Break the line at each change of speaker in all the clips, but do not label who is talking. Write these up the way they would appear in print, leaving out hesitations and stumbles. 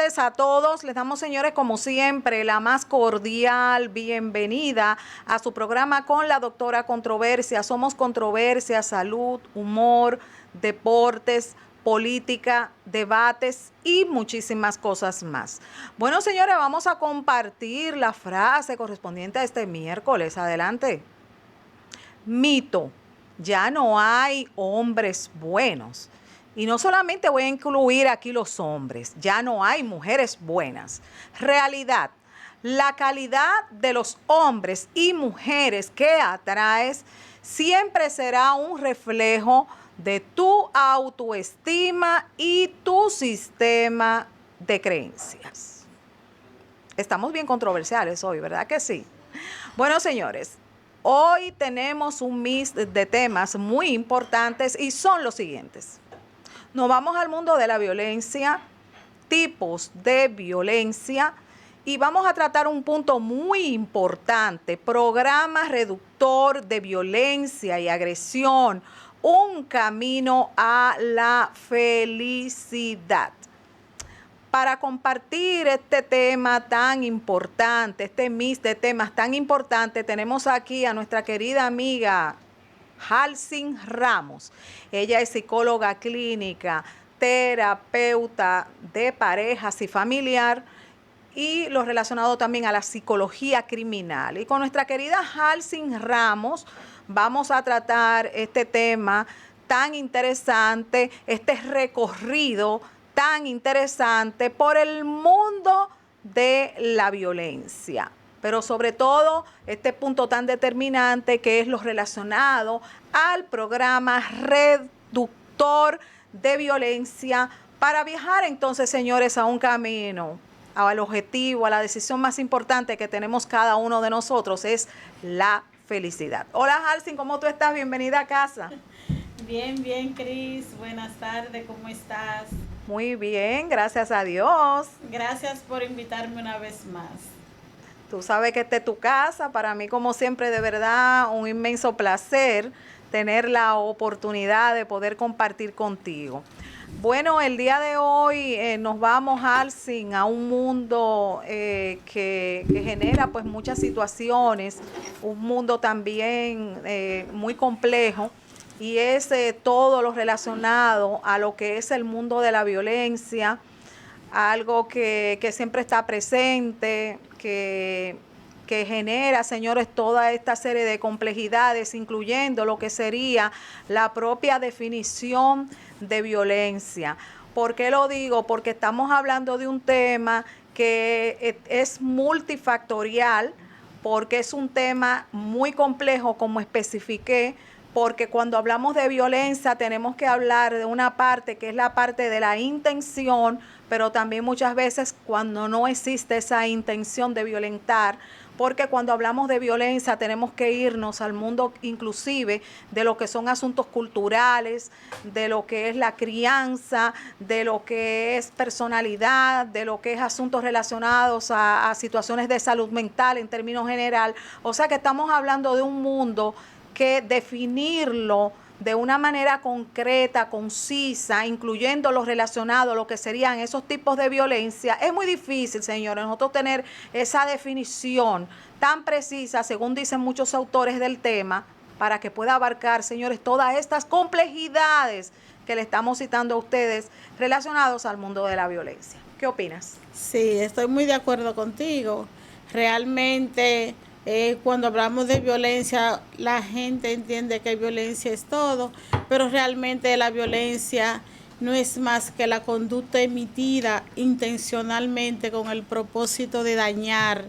tardes a todos. Les damos, señores, como siempre, la más cordial bienvenida a su programa con la doctora Controversia. Somos controversia, salud, humor, deportes, política, debates y muchísimas cosas más. Bueno, señores, vamos a compartir la frase correspondiente a este miércoles. Adelante. Mito: ya no hay hombres buenos. Y no solamente voy a incluir aquí los hombres, ya no hay mujeres buenas. Realidad: la calidad de los hombres y mujeres que atraes siempre será un reflejo de tu autoestima y tu sistema de creencias. Estamos bien controversiales hoy, ¿verdad que sí? Bueno, señores, hoy tenemos un mix de temas muy importantes y son los siguientes. Nos vamos al mundo de la violencia, tipos de violencia, y vamos a tratar un punto muy importante: programa reductor de violencia y agresión, un camino a la felicidad. Para compartir este tema tan importante, este mix de temas tan importante, tenemos aquí a nuestra querida amiga Halsin Ramos. Ella es psicóloga clínica, terapeuta de parejas y familiar, y lo relacionado también a la psicología criminal. Y con nuestra querida Halsin Ramos vamos a tratar este tema tan interesante, este recorrido tan interesante por el mundo de la violencia, pero sobre todo este punto tan determinante que es lo relacionado al programa reductor de violencia, para viajar entonces, señores, a un camino, al objetivo, a la decisión más importante que tenemos cada uno de nosotros: es la felicidad. Hola, Halsin, ¿cómo tú estás? Bienvenida a casa.
Bien, bien, Cris. Buenas tardes, ¿cómo estás?
Muy bien, gracias a Dios.
Gracias por invitarme una vez más.
Tú sabes que esta es tu casa. Para mí, como siempre, de verdad, un inmenso placer tener la oportunidad de poder compartir contigo. Bueno, el día de hoy nos vamos, Halsin, a un mundo que genera pues muchas situaciones, un mundo también muy complejo, y es todo lo relacionado a lo que es el mundo de la violencia, algo que siempre está presente, que genera, señores, toda esta serie de complejidades, incluyendo lo que sería la propia definición de violencia. ¿Por qué lo digo? Porque estamos hablando de un tema que es multifactorial, porque es un tema muy complejo, como especifiqué, porque cuando hablamos de violencia tenemos que hablar de una parte que es la parte de la intención, pero también muchas veces cuando no existe esa intención de violentar, porque cuando hablamos de violencia tenemos que irnos al mundo inclusive de lo que son asuntos culturales, de lo que es la crianza, de lo que es personalidad, de lo que es asuntos relacionados a situaciones de salud mental en términos general. O sea que estamos hablando de un mundo que definirlo de una manera concreta, concisa, incluyendo lo relacionado a lo que serían esos tipos de violencia, es muy difícil, señores, nosotros tener esa definición tan precisa, según dicen muchos autores del tema, para que pueda abarcar, señores, todas estas complejidades que le estamos citando a ustedes relacionados al mundo de la violencia. ¿Qué opinas?
Sí, estoy muy de acuerdo contigo. Realmente, cuando hablamos de violencia, la gente entiende que violencia es todo, pero realmente la violencia no es más que la conducta emitida intencionalmente con el propósito de dañar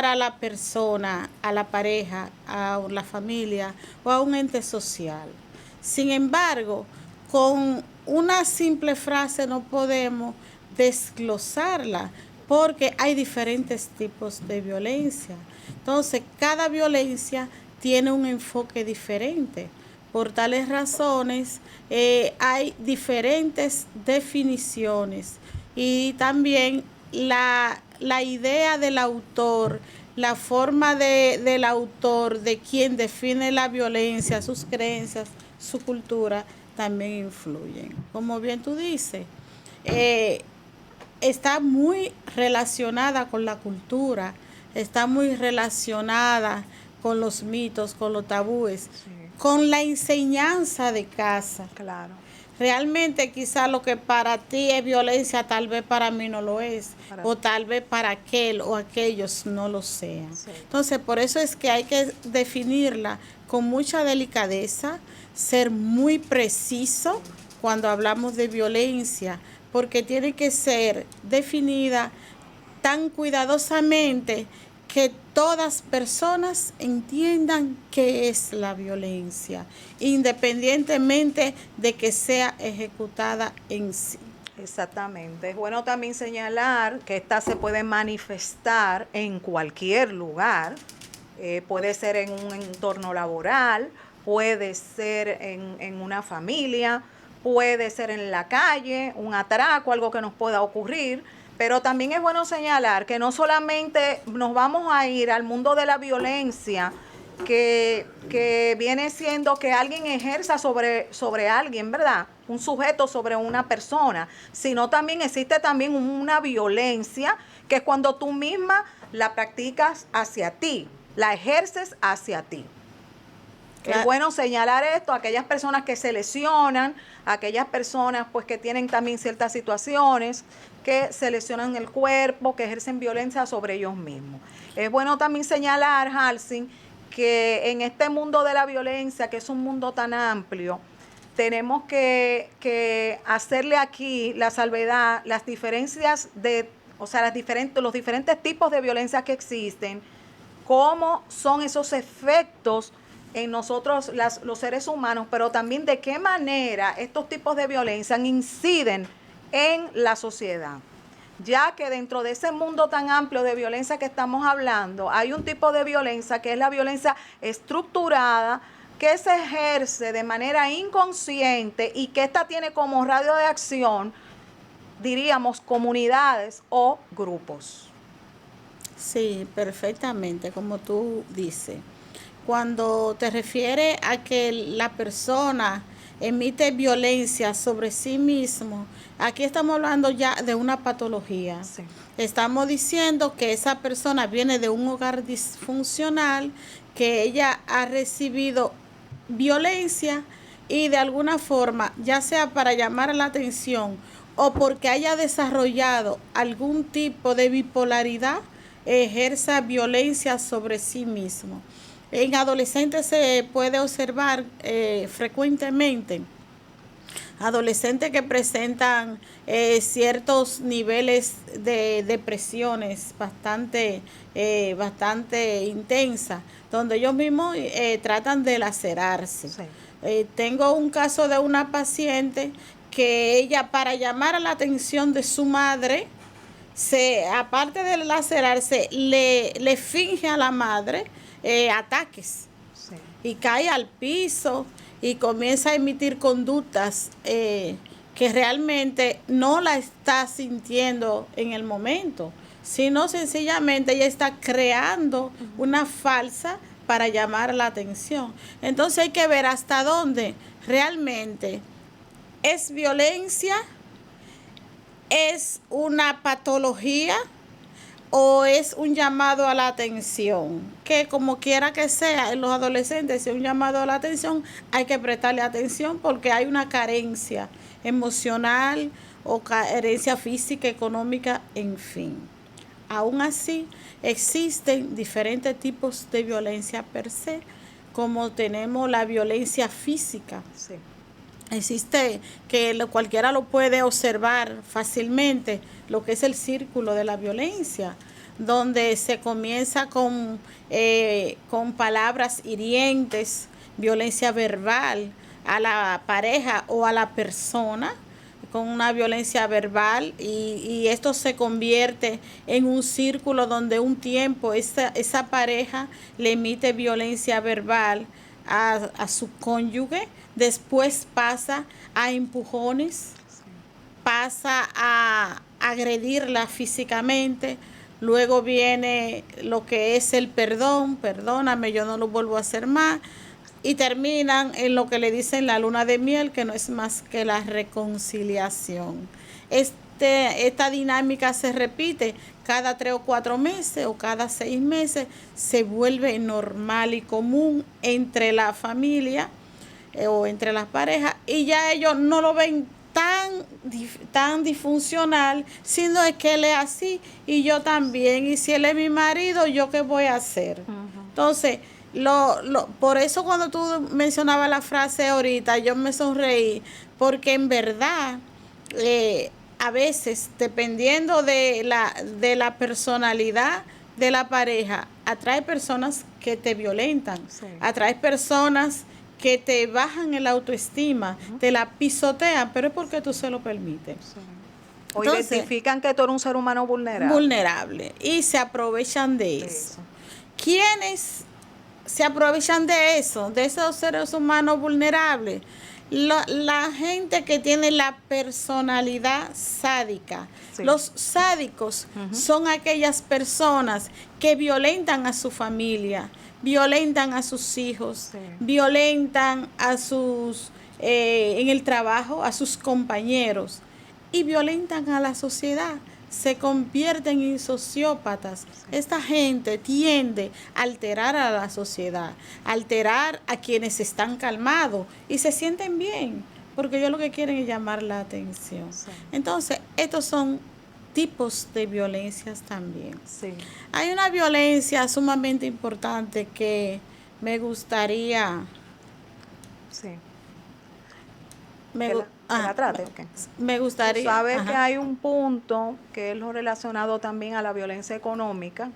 a la persona, a la pareja, a la familia o a un ente social. Sin embargo, con una simple frase no podemos desglosarla, porque hay diferentes tipos de violencia. Entonces, cada violencia tiene un enfoque diferente. Por tales razones, hay diferentes definiciones, y también la idea del autor, la forma del autor, de quien define la violencia, sus creencias, su cultura, también influyen. Como bien tú dices, está muy relacionada con la cultura, está muy relacionada con los mitos, con los tabúes,
Sí,
con la enseñanza de casa.
claro.
Realmente quizá lo que para ti es violencia, tal vez para mí no lo es,
Para-
o tal vez para aquel o aquellos no lo sean.
Sí.
Entonces, por eso es que hay que definirla con mucha delicadeza, ser muy preciso cuando hablamos de violencia, porque tiene que ser definida tan cuidadosamente que todas personas entiendan qué es la violencia, independientemente de que sea ejecutada en sí.
Exactamente. Es bueno también señalar que esta se puede manifestar en cualquier lugar. Puede ser en un entorno laboral, puede ser en una familia, puede ser en la calle, un atraco, algo que nos pueda ocurrir. Pero también es bueno señalar que no solamente nos vamos a ir al mundo de la violencia, que viene siendo que alguien ejerza sobre alguien, ¿verdad? Un sujeto sobre una persona, sino también existe también una violencia que es cuando tú misma la practicas hacia ti, la ejerces hacia ti. Es bueno señalar esto a aquellas personas que se lesionan, a aquellas personas pues que tienen también ciertas situaciones, que se lesionan el cuerpo, que ejercen violencia sobre ellos mismos. Es bueno también señalar, Halsing, que en este mundo de la violencia, que es un mundo tan amplio, tenemos que hacerle aquí la salvedad, las diferencias o sea, los diferentes tipos de violencia que existen, cómo son esos efectos en nosotros los seres humanos, pero también de qué manera estos tipos de violencia inciden en la sociedad. Ya que dentro de ese mundo tan amplio de violencia que estamos hablando, hay un tipo de violencia que es la violencia estructurada, que se ejerce de manera inconsciente y que esta tiene como radio de acción, diríamos, comunidades o grupos.
Sí, perfectamente, como tú dices. Cuando te refieres a que la persona emite violencia sobre sí mismo, aquí estamos hablando ya de una patología.
Sí.
Estamos diciendo que esa persona viene de un hogar disfuncional, que ella ha recibido violencia y de alguna forma, ya sea para llamar la atención o porque haya desarrollado algún tipo de bipolaridad, ejerza violencia sobre sí mismo. En adolescentes se puede observar frecuentemente adolescentes que presentan ciertos niveles de depresiones bastante intensas, donde ellos mismos tratan de lacerarse.
Sí.
Tengo un caso de una paciente que ella, para llamar a la atención de su madre, aparte de lacerarse, le finge a la madre ataques.
Sí.
Y cae al piso y comienza a emitir conductas que realmente no la está sintiendo en el momento, sino sencillamente ella está creando una falsa para llamar la atención. Entonces hay que ver hasta dónde realmente es violencia, es una patología o es un llamado a la atención, que como quiera que sea en los adolescentes, si es un llamado a la atención, hay que prestarle atención porque hay una carencia emocional o carencia física, económica, en fin. Aún así, existen diferentes tipos de violencia per se, como tenemos la violencia física.
Sí.
Existe que cualquiera lo puede observar fácilmente, lo que es el círculo de la violencia, donde se comienza con palabras hirientes, violencia verbal a la pareja o a la persona, con una violencia verbal y esto se convierte en un círculo donde un tiempo esa pareja le emite violencia verbal a su cónyuge, después pasa a empujones, pasa a agredirla físicamente, luego viene lo que es el perdón, perdóname, yo no lo vuelvo a hacer más, y terminan en lo que le dicen la luna de miel, que no es más que la reconciliación. esta dinámica se repite cada 3 o 4 meses o cada 6 meses, se vuelve normal y común entre la familia o entre las parejas, y ya ellos no lo ven tan disfuncional, sino es que él es así y yo también, y si él es mi marido, ¿yo qué voy a hacer? Entonces, por eso cuando tú mencionabas la frase ahorita, yo me sonreí, porque en verdad, a veces, dependiendo de la personalidad de la pareja, atrae personas que te violentan, sí. Atrae personas que te bajan el autoestima, te la pisotean, pero es porque tú se lo permites. Sí.
O entonces, identifican que tú eres un ser humano vulnerable.
Vulnerable, y se aprovechan de eso. ¿Quiénes se aprovechan de eso, de esos seres humanos vulnerables? La gente que tiene la personalidad sádica. Sí. Los sádicos son aquellas personas que violentan a su familia, violentan a sus hijos, sí. Violentan a sus en el trabajo, a sus compañeros, y violentan a la sociedad. Se convierten en sociópatas. Sí. Esta gente tiende a alterar a la sociedad, a alterar a quienes están calmados y se sienten bien, porque ellos lo que quieren es llamar la atención. Sí. Entonces, estos son tipos de violencias también. Sí. Hay una violencia sumamente importante que me gustaría...
Sí. Me gustaría. Tú sabes que hay un punto que es lo relacionado también a la violencia económica.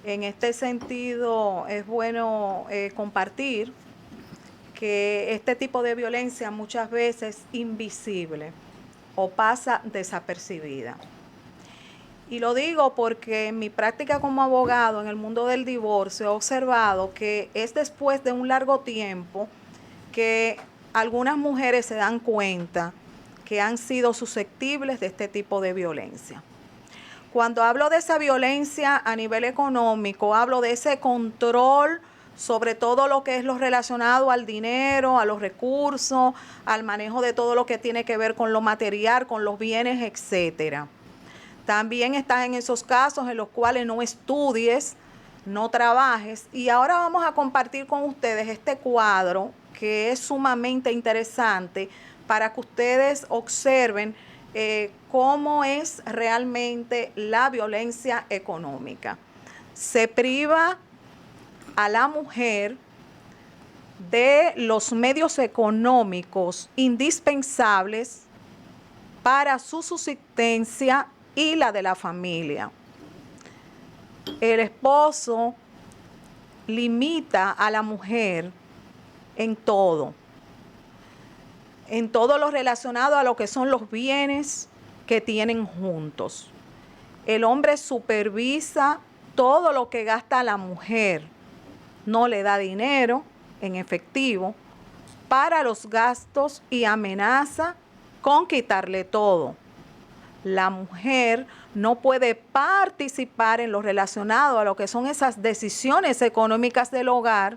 En este sentido, es bueno compartir que este tipo de violencia muchas veces es invisible o pasa desapercibida. Y lo digo porque en mi práctica como abogado en el mundo del divorcio he observado que es después de un largo tiempo que algunas mujeres se dan cuenta que han sido susceptibles de este tipo de violencia. Cuando hablo de esa violencia a nivel económico, hablo de ese control sobre todo lo que es lo relacionado al dinero, a los recursos, al manejo de todo lo que tiene que ver con lo material, con los bienes, etcétera. También están en esos casos en los cuales no estudies, no trabajes. Y ahora vamos a compartir con ustedes este cuadro que es sumamente interesante para que ustedes observen cómo es realmente la violencia económica. Se priva a la mujer de los medios económicos indispensables para su subsistencia y la de la familia. El esposo limita a la mujer en todo lo relacionado a lo que son los bienes que tienen juntos. El hombre supervisa todo lo que gasta la mujer, no le da dinero en efectivo para los gastos y amenaza con quitarle todo. La mujer no puede participar en lo relacionado a lo que son esas decisiones económicas del hogar,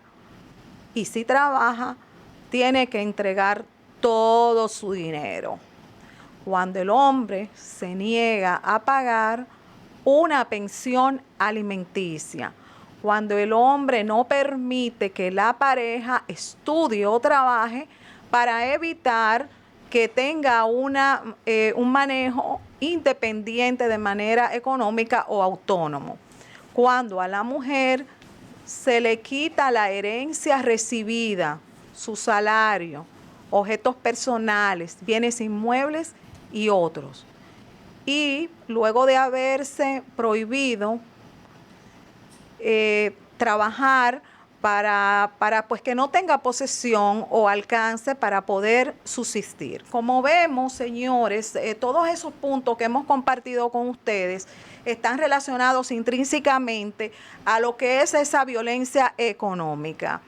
y si trabaja, tiene que entregar todo su dinero. Cuando el hombre se niega a pagar una pensión alimenticia, cuando el hombre no permite que la pareja estudie o trabaje para evitar que tenga un manejo independiente de manera económica o autónomo. Cuando a la mujer se le quita la herencia recibida, su salario, objetos personales, bienes inmuebles y otros. Y luego de haberse prohibido trabajar para pues que no tenga posesión o alcance para poder subsistir. Como vemos, señores, todos esos puntos que hemos compartido con ustedes están relacionados intrínsecamente a lo que es esa violencia económica.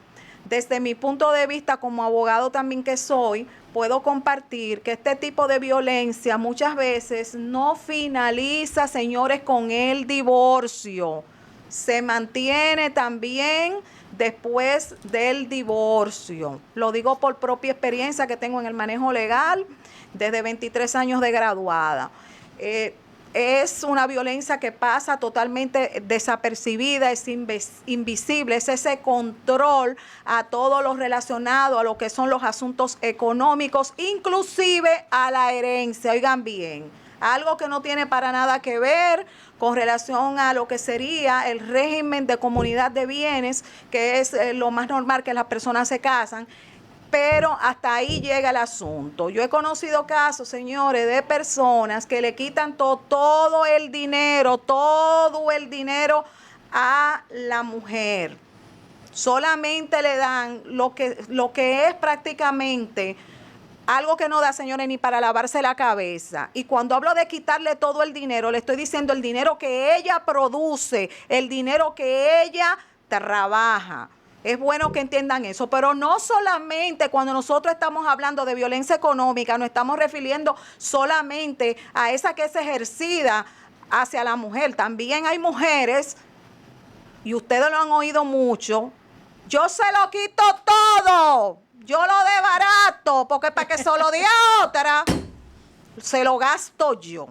Desde mi punto de vista como abogado también que soy, puedo compartir que este tipo de violencia muchas veces no finaliza, señores, con el divorcio. Se mantiene también después del divorcio. Lo digo por propia experiencia que tengo en el manejo legal desde 23 años de graduada. Es una violencia que pasa totalmente desapercibida, es invisible, es ese control a todo lo relacionado a lo que son los asuntos económicos, inclusive a la herencia. Oigan bien, algo que no tiene para nada que ver con relación a lo que sería el régimen de comunidad de bienes, que es lo más normal que las personas se casan. Pero hasta ahí llega el asunto. Yo he conocido casos, señores, de personas que le quitan todo el dinero a la mujer. Solamente le dan lo que es prácticamente algo que no da, señores, ni para lavarse la cabeza. Y cuando hablo de quitarle todo el dinero, le estoy diciendo el dinero que ella produce, el dinero que ella trabaja. Es bueno que entiendan eso, pero no solamente cuando nosotros estamos hablando de violencia económica, no estamos refiriendo solamente a esa que es ejercida hacia la mujer. También hay mujeres, y ustedes lo han oído mucho, yo se lo quito todo, yo lo desbarato, porque para que se lo dé a otra, se lo gasto yo.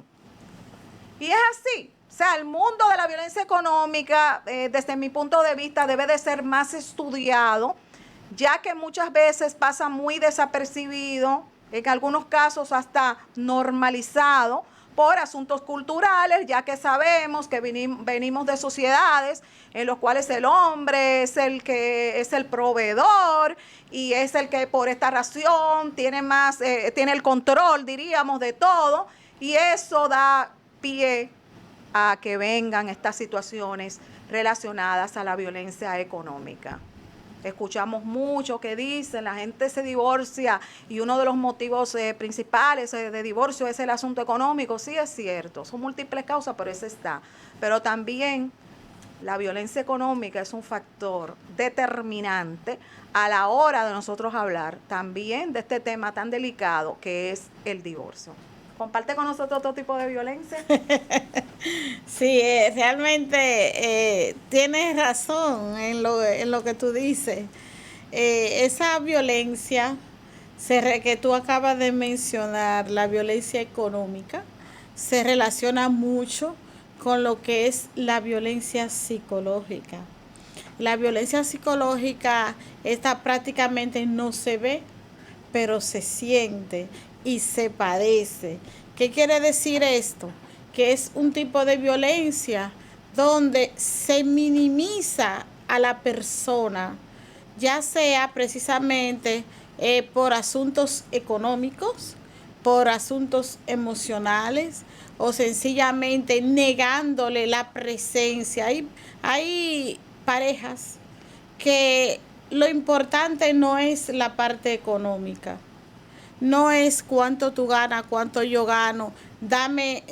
Y es así. O sea, el mundo de la violencia económica, desde mi punto de vista, debe de ser más estudiado, ya que muchas veces pasa muy desapercibido, en algunos casos hasta normalizado por asuntos culturales, ya que sabemos que venimos de sociedades en las cuales el hombre es el que es el proveedor y es el que por esta razón tiene el control, diríamos, de todo, y eso da pie a que vengan estas situaciones relacionadas a la violencia económica. Escuchamos mucho que dicen, la gente se divorcia y uno de los motivos principales de divorcio es el asunto económico. Sí, es cierto, son múltiples causas, pero ese está. Pero también la violencia económica es un factor determinante a la hora de nosotros hablar también de este tema tan delicado que es el divorcio. ¿Comparte con nosotros otro tipo de violencia?
Sí, realmente tienes razón en lo que tú dices. Esa violencia que tú acabas de mencionar, la violencia económica, se relaciona mucho con lo que es la violencia psicológica. La violencia psicológica, esta prácticamente no se ve, pero se siente y se padece. ¿Qué quiere decir esto? Que es un tipo de violencia donde se minimiza a la persona, ya sea precisamente por asuntos económicos, por asuntos emocionales o sencillamente negándole la presencia. Hay parejas que lo importante no es la parte económica, no es cuánto tú ganas, cuánto yo gano, dame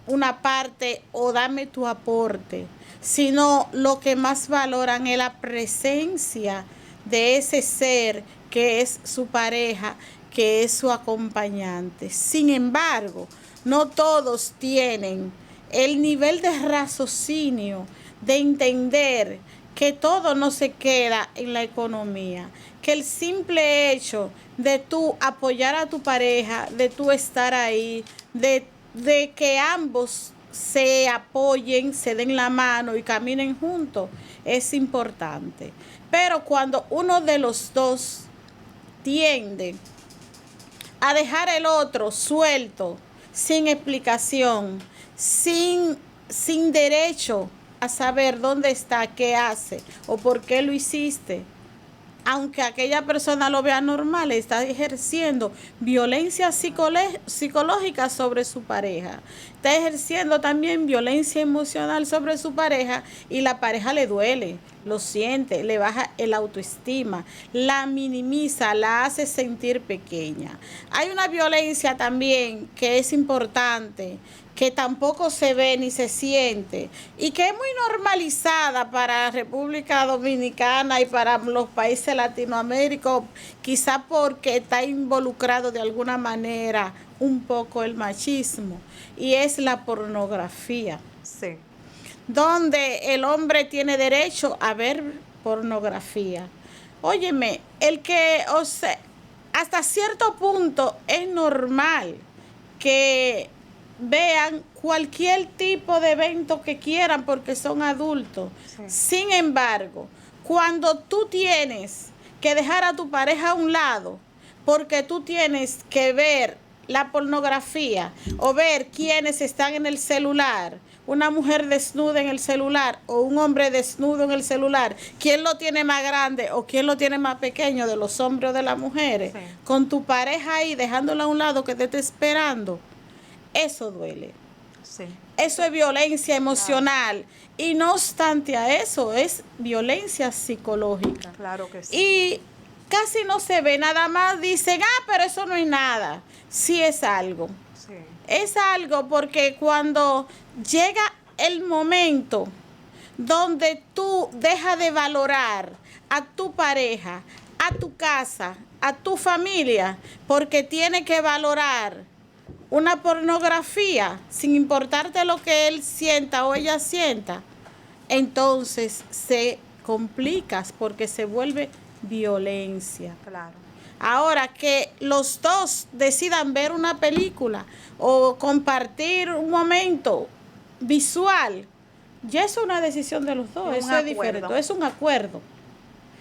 una parte o dame tu aporte, sino lo que más valoran es la presencia de ese ser que es su pareja, que es su acompañante. Sin embargo, no todos tienen el nivel de raciocinio, de entender que todo no se queda en la economía, que el simple hecho de tú apoyar a tu pareja, de tú estar ahí, de que ambos se apoyen, se den la mano y caminen juntos, es importante. Pero cuando uno de los dos tiende a dejar el otro suelto, sin explicación, sin derecho a saber dónde está, qué hace o por qué lo hiciste, aunque aquella persona lo vea normal, está ejerciendo violencia psicológica sobre su pareja, está ejerciendo también violencia emocional sobre su pareja y la pareja le duele, lo siente, le baja el autoestima, la minimiza, la hace sentir pequeña. Hay una violencia también que es importante, que tampoco se ve ni se siente y que es muy normalizada para República Dominicana y para los países de Latinoamérica, quizá porque está involucrado de alguna manera un poco el machismo, y es la pornografía.
Sí.
Donde el hombre tiene derecho a ver pornografía. Óyeme, hasta cierto punto es normal que vean cualquier tipo de evento que quieran porque son adultos. Sí. Sin embargo, cuando tú tienes que dejar a tu pareja a un lado porque tú tienes que ver la pornografía o ver quiénes están en el celular, una mujer desnuda en el celular o un hombre desnudo en el celular, quién lo tiene más grande o quién lo tiene más pequeño, de los hombres o de las mujeres, sí, con tu pareja ahí dejándola a un lado que te esté esperando, eso duele. Sí. Eso es violencia emocional. Claro. Y no obstante a eso, es violencia psicológica.
Claro que sí.
Y casi no se ve, nada más dicen, pero eso no es nada. Sí es algo. Sí. Es algo porque cuando llega el momento donde tú dejas de valorar a tu pareja, a tu casa, a tu familia, porque tienes que valorar una pornografía, sin importarte lo que él sienta o ella sienta, entonces se complica porque se vuelve violencia.
Claro.
Ahora que los dos decidan ver una película o compartir un momento visual, ya es una decisión de los dos, eso es diferente, es un acuerdo.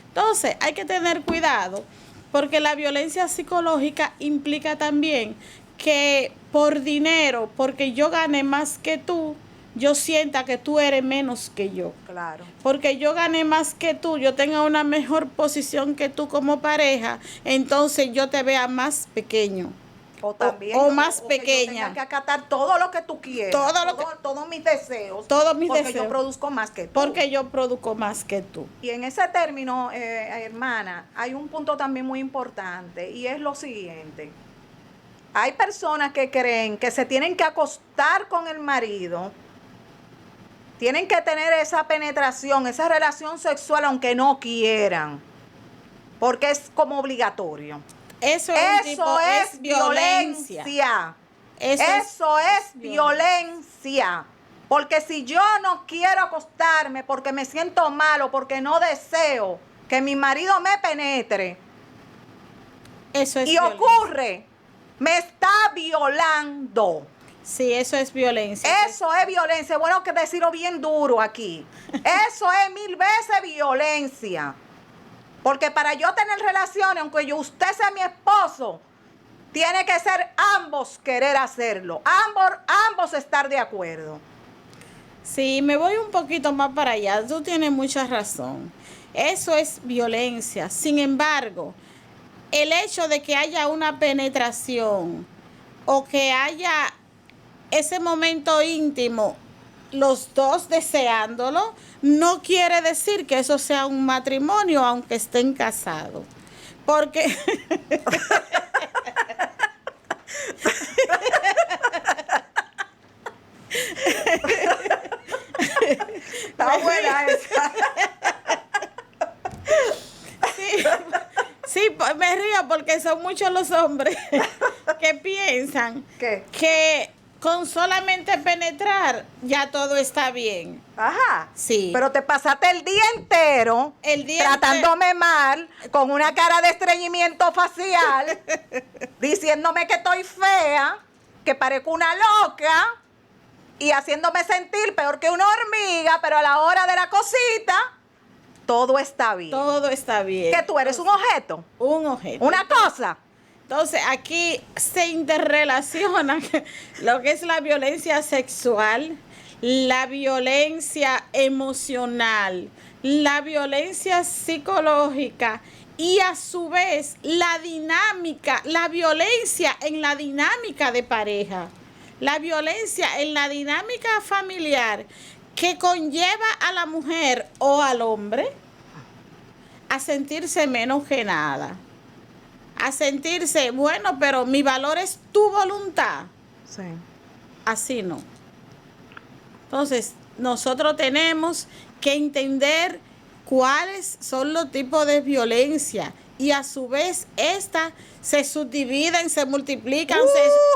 Entonces hay que tener cuidado porque la violencia psicológica implica también que por dinero, porque yo gane más que tú, yo sienta que tú eres menos que yo.
Claro.
Porque yo gané más que tú, yo tenga una mejor posición que tú como pareja, entonces yo te vea más pequeño.
O también
o más pequeña.
Que yo tenga que acatar todo lo que tú quieras. Todos mis deseos.
Todos mis
deseos.
Porque
yo produzco más que tú.
Porque yo produzco más que tú.
Y en ese término, hermana, hay un punto también muy importante y es lo siguiente. Hay personas que creen que se tienen que acostar con el marido, tienen que tener esa penetración, esa relación sexual aunque no quieran, porque es como obligatorio.
Eso es violencia.
Eso es violencia. Porque si yo no quiero acostarme porque me siento mal o porque no deseo que mi marido me penetre,
eso es
y
violencia.
Ocurre, me está violando.
Sí, eso es violencia.
Eso es violencia. Bueno, que decirlo bien duro aquí. Eso es 1000 veces violencia. Porque para yo tener relaciones, aunque usted sea mi esposo, tiene que ser ambos querer hacerlo. Ambos estar de acuerdo.
Sí, me voy un poquito más para allá. Tú tienes mucha razón. Eso es violencia. Sin embargo, el hecho de que haya una penetración o que haya ese momento íntimo, los dos deseándolo, no quiere decir que eso sea un matrimonio, aunque estén casados. Porque
está buena esa.
Sí, me río porque son muchos los hombres que piensan que con solamente penetrar ya todo está bien.
Ajá.
Sí.
Pero te pasaste el día entero tratándome mal, con una cara de estreñimiento facial, diciéndome que estoy fea, que parezco una loca y haciéndome sentir peor que una hormiga, pero a la hora de la cosita, todo está bien.
Todo está bien.
¿Que tú eres un objeto?
Un objeto.
Una cosa.
Entonces, aquí se interrelaciona lo que es la violencia sexual, la violencia emocional, la violencia psicológica y a su vez la dinámica, la violencia en la dinámica de pareja, la violencia en la dinámica familiar que conlleva a la mujer o al hombre a sentirse menos que nada. A sentirse, bueno, pero mi valor es tu voluntad.
Sí.
Así no. Entonces, nosotros tenemos que entender cuáles son los tipos de violencia y a su vez estas se subdividen, se multiplican,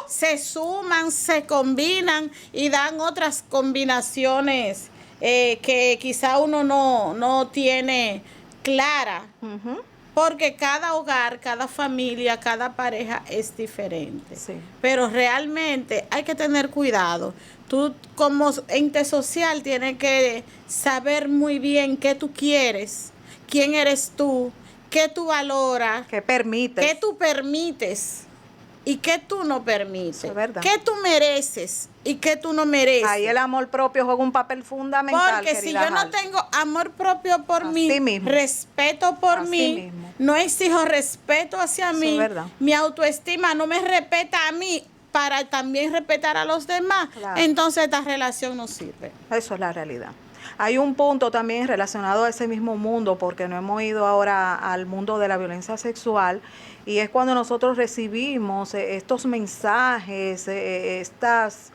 se suman, se combinan y dan otras combinaciones que quizá uno no tiene clara, porque cada hogar, cada familia, cada pareja es diferente.
Sí.
Pero realmente hay que tener cuidado. Tú como ente social tienes que saber muy bien qué tú quieres, quién eres tú, qué tú valoras,
¿Qué permites?
qué tú permites y qué tú no permites.
Es verdad.
¿Qué tú mereces y qué tú no mereces?
Ahí el amor propio juega un papel fundamental.
Porque si yo no
Halsey.
tengo amor propio por
Así
mí,
mismo.
respeto por
Así
mí,
mismo.
no exijo respeto hacia
Eso
mí,
es verdad.
mi autoestima no me respeta a mí para también respetar a los demás,
Claro.
entonces esta relación no sirve.
Eso es la realidad. Hay un punto también relacionado a ese mismo mundo, porque no hemos ido ahora al mundo de la violencia sexual, y es cuando nosotros recibimos estos mensajes, estas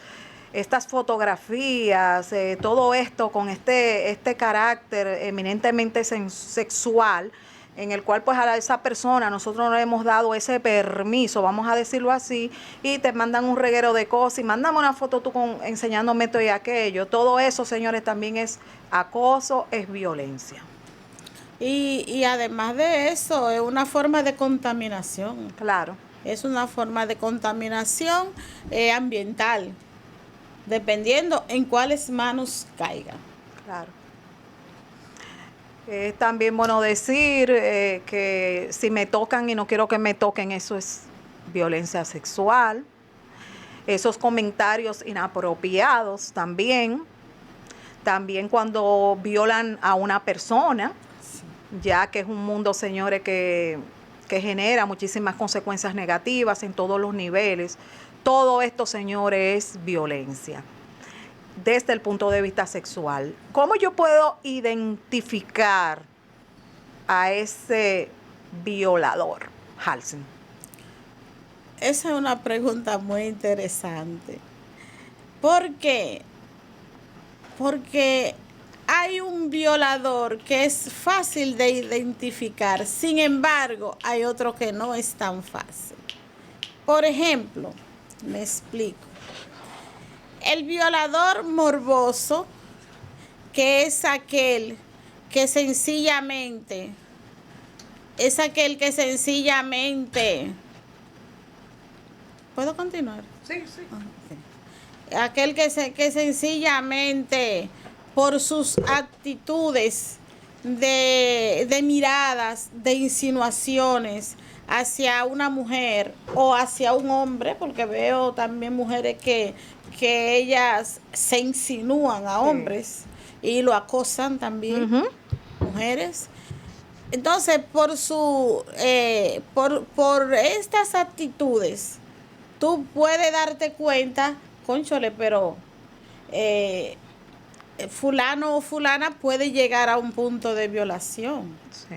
fotografías, todo esto con este carácter eminentemente sexual, en el cual pues a esa persona nosotros no le hemos dado ese permiso, vamos a decirlo así, y te mandan un reguero de cosas y mándame una foto tú enseñándome esto y aquello. Todo eso, señores, también es acoso, es violencia.
Y además de eso, es una forma de contaminación.
Claro.
Es una forma de contaminación ambiental, dependiendo en cuáles manos caigan.
Claro. Es también bueno decir que si me tocan y no quiero que me toquen, eso es violencia sexual. Esos comentarios inapropiados también. También cuando violan a una persona, ya que es un mundo, señores, que genera muchísimas consecuencias negativas en todos los niveles. Todo esto, señores, es violencia desde el punto de vista sexual. ¿Cómo yo puedo identificar a ese violador, Halsey?
Esa es una pregunta muy interesante. ¿Por qué? Porque hay un violador que es fácil de identificar, sin embargo, hay otro que no es tan fácil. Por ejemplo, me explico. El violador morboso, que es aquel que sencillamente, ¿puedo continuar?
Sí, sí.
Okay. Aquel que sencillamente por sus actitudes de miradas, de insinuaciones hacia una mujer o hacia un hombre, porque veo también mujeres que ellas se insinúan a hombres y lo acosan también, mujeres. Entonces, por estas actitudes, tú puedes darte cuenta, cónchole, pero fulano o fulana puede llegar a un punto de violación.
Sí.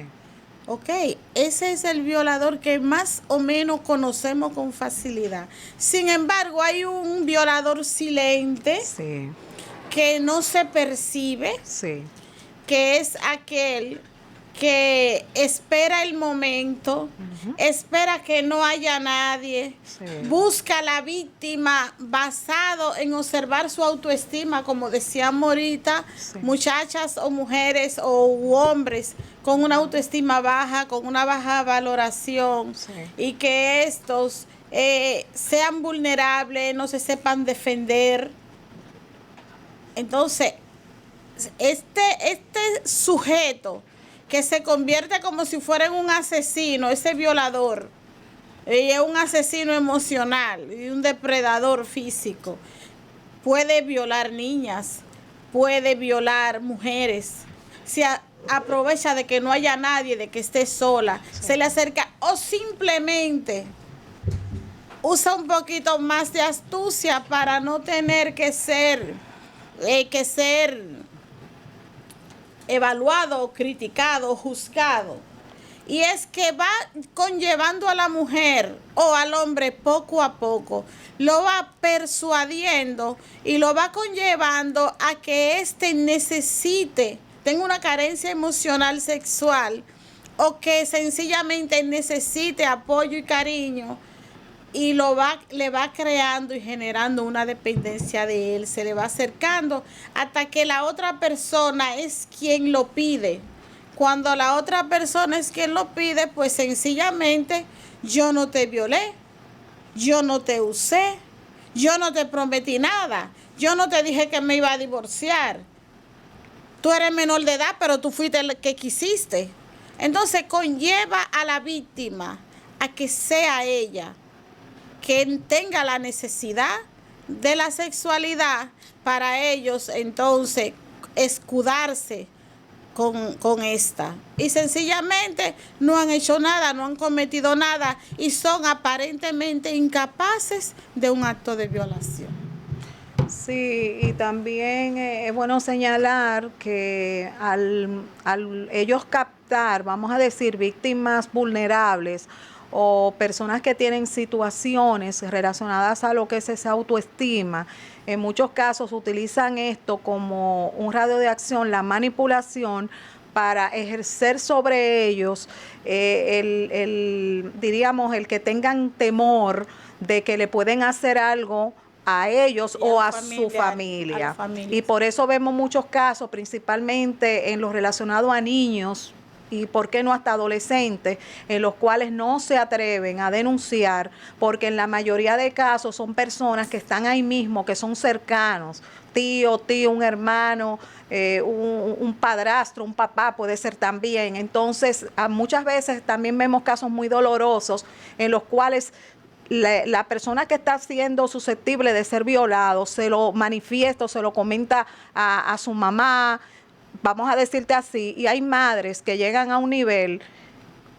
Ok, ese es el violador que más o menos conocemos con facilidad. Sin embargo, hay un violador silente,
Sí.
que no se percibe,
Sí.
que es aquel que espera el momento, espera que no haya nadie, busca a la víctima basado en observar su autoestima, como decíamos ahorita, muchachas o mujeres o hombres con una autoestima baja, con una baja valoración, y que estos sean vulnerables, no se sepan defender. Entonces, este sujeto que se convierte como si fuera en un asesino, ese violador, y es un asesino emocional y un depredador físico, puede violar niñas, puede violar mujeres, se aprovecha de que no haya nadie, de que esté sola, se le acerca, o simplemente usa un poquito más de astucia para no tener que ser evaluado, criticado, juzgado. Y es que va conllevando a la mujer o al hombre poco a poco, lo va persuadiendo y lo va conllevando a que éste tenga una carencia emocional sexual, o que sencillamente necesite apoyo y cariño, y le va creando y generando una dependencia de él, se le va acercando hasta que la otra persona es quien lo pide, Cuando la otra persona es quien lo pide, pues sencillamente yo no te violé, yo no te usé, yo no te prometí nada, yo no te dije que me iba a divorciar. Tú eres menor de edad, pero tú fuiste el que quisiste. Entonces conlleva a la víctima a que sea ella quien tenga la necesidad de la sexualidad para ellos entonces escudarse con esta. Y sencillamente no han hecho nada, no han cometido nada y son aparentemente incapaces de un acto de violación.
Sí, y también es bueno señalar que al ellos captar, vamos a decir, víctimas vulnerables o personas que tienen situaciones relacionadas a lo que es esa autoestima, en muchos casos utilizan esto como un radio de acción, la manipulación, para ejercer sobre ellos diríamos, el que tengan temor de que le pueden hacer algo a ellos o a su familia. Y por eso vemos muchos casos, principalmente en lo relacionado a niños y por qué no hasta adolescentes, en los cuales no se atreven a denunciar, porque en la mayoría de casos son personas que están ahí mismo, que son cercanos, tío, un hermano, un padrastro, un papá puede ser también. Entonces, muchas veces también vemos casos muy dolorosos en los cuales la persona que está siendo susceptible de ser violado se lo manifiesta, se lo comenta a su mamá, vamos a decirte así, y hay madres que llegan a un nivel,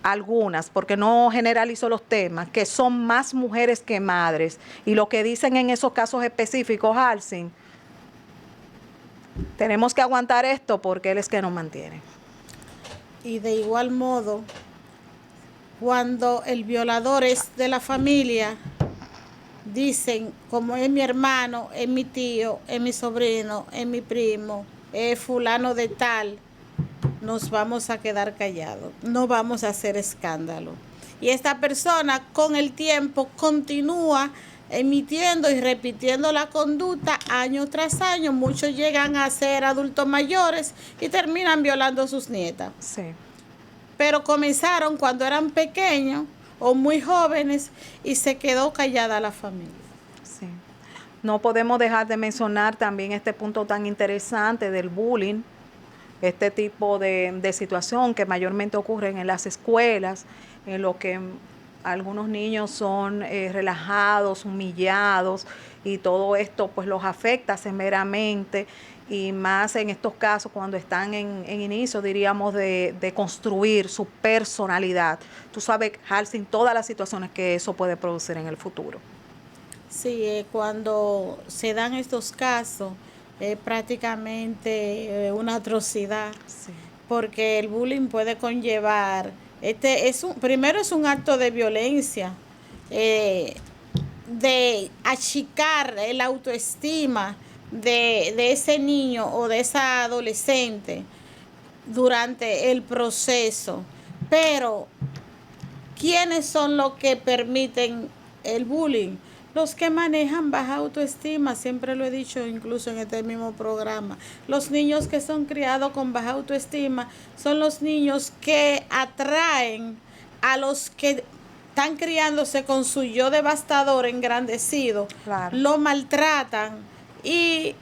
algunas, porque no generalizo los temas, que son más mujeres que madres, y lo que dicen en esos casos específicos, Halsing, tenemos que aguantar esto porque él es que nos mantiene.
Y de igual modo, cuando el violador es de la familia, dicen, como es mi hermano, es mi tío, es mi sobrino, es mi primo, es fulano de tal, nos vamos a quedar callados, no vamos a hacer escándalo. Y esta persona con el tiempo continúa emitiendo y repitiendo la conducta año tras año. Muchos llegan a ser adultos mayores y terminan violando a sus nietas.
Sí.
Pero comenzaron cuando eran pequeños o muy jóvenes y se quedó callada la familia.
Sí. No podemos dejar de mencionar también este punto tan interesante del bullying, este tipo de situación que mayormente ocurren en las escuelas, en lo que algunos niños son relajados, humillados, y todo esto pues los afecta severamente, y más en estos casos cuando están en inicio, diríamos, de construir su personalidad. Tú sabes, Halsing, todas las situaciones que eso puede producir en el futuro.
Sí, cuando se dan estos casos, prácticamente una atrocidad, sí. Porque el bullying puede conllevar, primero es un acto de violencia, de achicar la autoestima de ese niño o de esa adolescente durante el proceso. Pero, ¿quiénes son los que permiten el bullying? Los que manejan baja autoestima, siempre lo he dicho incluso en este mismo programa. Los niños que son criados con baja autoestima son los niños que atraen a los que están criándose con su yo devastador engrandecido. Claro. Lo maltratan y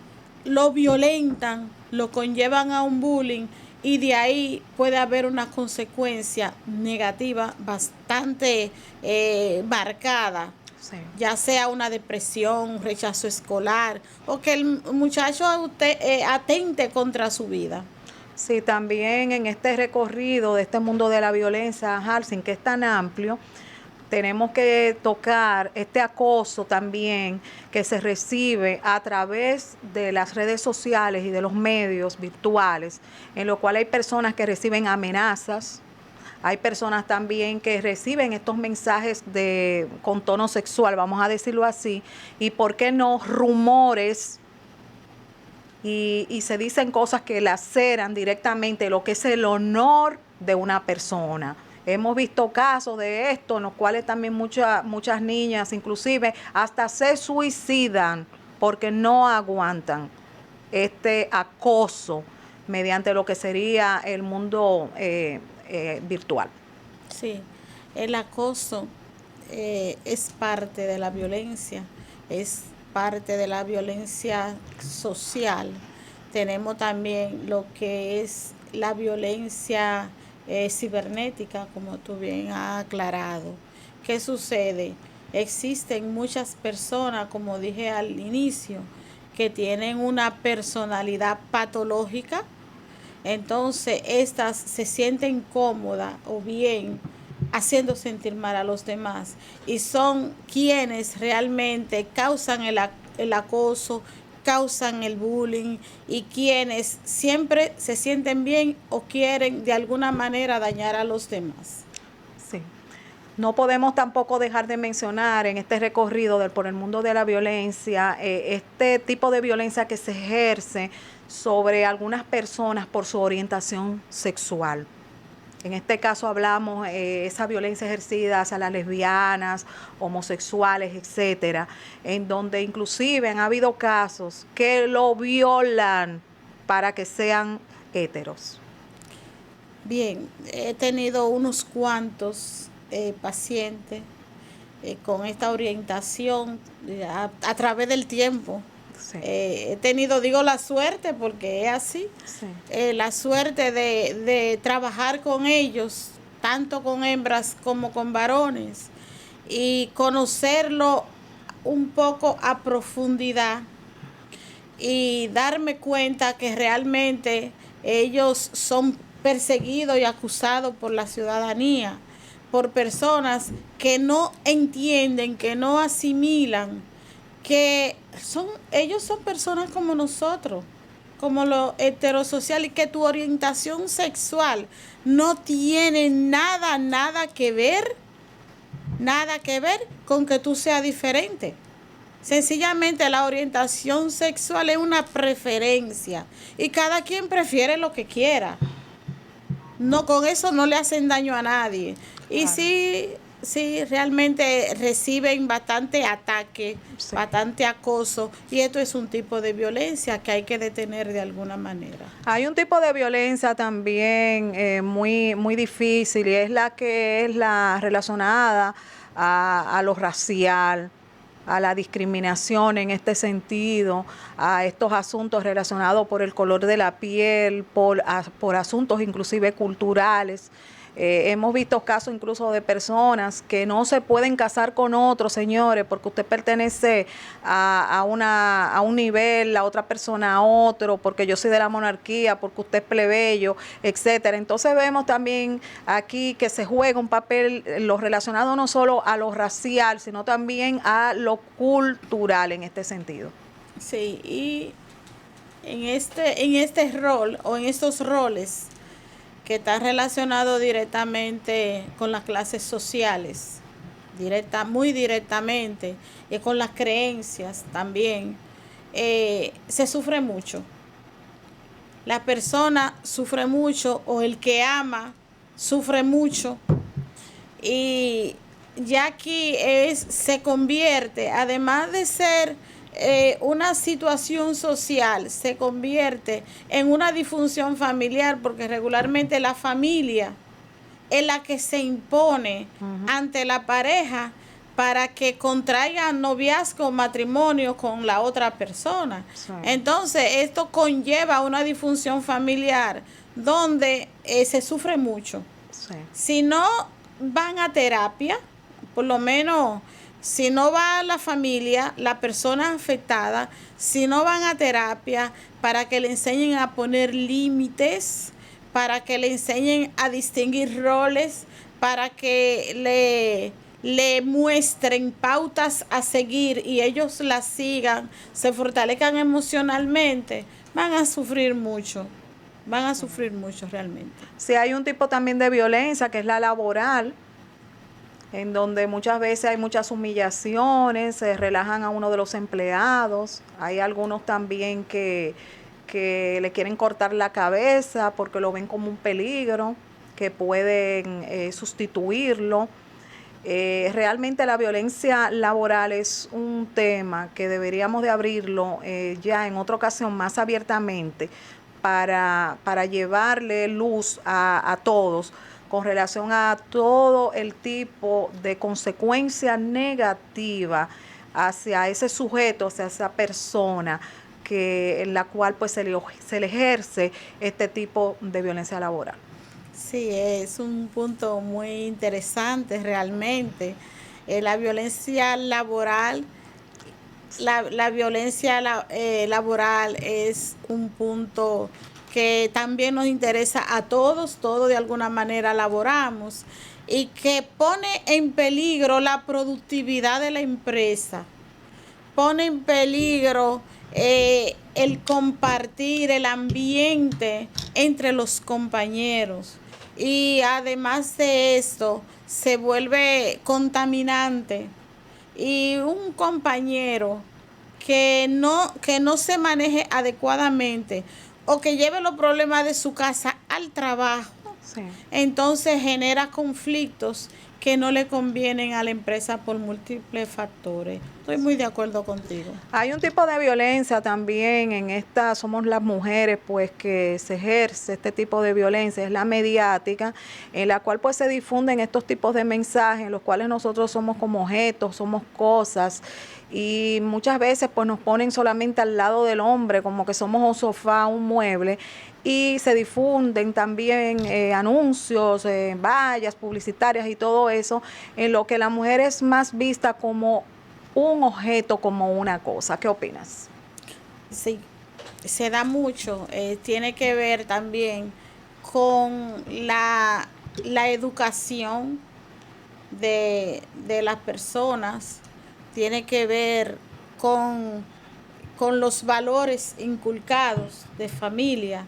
lo violentan, lo conllevan a un bullying, y de ahí puede haber una consecuencia negativa bastante marcada. Sí. Ya sea una depresión, un rechazo escolar, o que el muchacho atente contra su vida.
Sí, también en este recorrido de este mundo de la violencia, Halsing, que es tan amplio, tenemos que tocar este acoso también que se recibe a través de las redes sociales y de los medios virtuales, en lo cual hay personas que reciben amenazas. Hay personas también que reciben estos mensajes con tono sexual, vamos a decirlo así, y por qué no rumores, y se dicen cosas que laceran directamente lo que es el honor de una persona. Hemos visto casos de esto en los cuales también muchas niñas inclusive hasta se suicidan porque no aguantan este acoso mediante lo que sería el mundo virtual.
Sí, el acoso es parte de la violencia, es parte de la violencia social. Tenemos también lo que es la violencia cibernética, como tú bien has aclarado. ¿Qué sucede? Existen muchas personas, como dije al inicio, que tienen una personalidad patológica. Entonces, estas se sienten cómodas o bien haciendo sentir mal a los demás y son quienes realmente causan el acoso, causan el bullying y quienes siempre se sienten bien o quieren de alguna manera dañar a los demás.
Sí. No podemos tampoco dejar de mencionar en este recorrido por el mundo de la violencia, este tipo de violencia que se ejerce sobre algunas personas por su orientación sexual. En este caso hablamos esa violencia ejercida hacia las lesbianas, homosexuales, etcétera, en donde inclusive han habido casos que lo violan para que sean heteros.
Bien, he tenido unos cuantos pacientes con esta orientación a través del tiempo. Sí. He tenido, digo la suerte porque es así, sí. La suerte de trabajar con ellos, tanto con hembras como con varones, y conocerlo un poco a profundidad y darme cuenta que realmente ellos son perseguidos y acusados por la ciudadanía, por personas que no entienden, que no asimilan, que ellos son personas como nosotros, como lo heterosocial, y que tu orientación sexual no tiene nada que ver con que tú seas diferente. Sencillamente la orientación sexual es una preferencia y cada quien prefiere lo que quiera. No, con eso no le hacen daño a nadie. Y sí, realmente reciben bastante ataque, sí, bastante acoso, y esto es un tipo de violencia que hay que detener de alguna manera.
Hay un tipo de violencia también muy difícil, y es la relacionada a lo racial, a la discriminación en este sentido, a estos asuntos relacionados por el color de la piel, por asuntos inclusive culturales. Hemos visto casos incluso de personas que no se pueden casar con otros, señores, porque usted pertenece a un nivel, la otra persona a otro, porque yo soy de la monarquía, porque usted es plebeyo, etcétera. Entonces vemos también aquí que se juega un papel lo relacionado no solo a lo racial, sino también a lo cultural en este sentido.
Sí, y en este rol o en estos roles que está relacionado directamente con las clases sociales, muy directamente, y con las creencias también, se sufre mucho. La persona sufre mucho, o el que ama sufre mucho, y ya aquí se convierte, además de ser una situación social, se convierte en una disfunción familiar, porque regularmente la familia es la que se impone ante la pareja para que contraigan noviazgo o matrimonio con la otra persona. Sí. Entonces, esto conlleva una disfunción familiar donde se sufre mucho. Sí. Si no van a terapia, por lo menos si no va la familia, la persona afectada, si no van a terapia para que le enseñen a poner límites, para que le enseñen a distinguir roles, para que le muestren pautas a seguir y ellos las sigan, se fortalezcan emocionalmente, van a sufrir mucho realmente.
Sí, hay un tipo también de violencia que es la laboral, en donde muchas veces hay muchas humillaciones, se relajan a uno de los empleados. Hay algunos también que le quieren cortar la cabeza porque lo ven como un peligro, que pueden sustituirlo. Realmente la violencia laboral es un tema que deberíamos de abrirlo ya en otra ocasión más abiertamente, para llevarle luz a todos con relación a todo el tipo de consecuencia negativa hacia ese sujeto, hacia esa persona en la cual pues se le ejerce este tipo de violencia laboral.
Sí, es un punto muy interesante realmente. La violencia laboral, la violencia laboral es un punto que también nos interesa a todos de alguna manera laboramos y que pone en peligro la productividad de la empresa, pone en peligro el compartir el ambiente entre los compañeros y además de esto se vuelve contaminante y un compañero que no se maneje adecuadamente o que lleve los problemas de su casa al trabajo, sí, entonces genera conflictos que no le convienen a la empresa por múltiples factores. Estoy muy de acuerdo contigo.
Hay un tipo de violencia también en esta, somos las mujeres, pues que se ejerce este tipo de violencia, es la mediática, en la cual pues se difunden estos tipos de mensajes, en los cuales nosotros somos como objetos, somos cosas, y muchas veces pues nos ponen solamente al lado del hombre, como que somos un sofá, un mueble, y se difunden también anuncios, vallas publicitarias y todo eso, en lo que la mujer es más vista como un objeto, como una cosa. ¿Qué opinas?
Sí, se da mucho, tiene que ver también con la educación de las personas, tiene que ver con los valores inculcados de familia,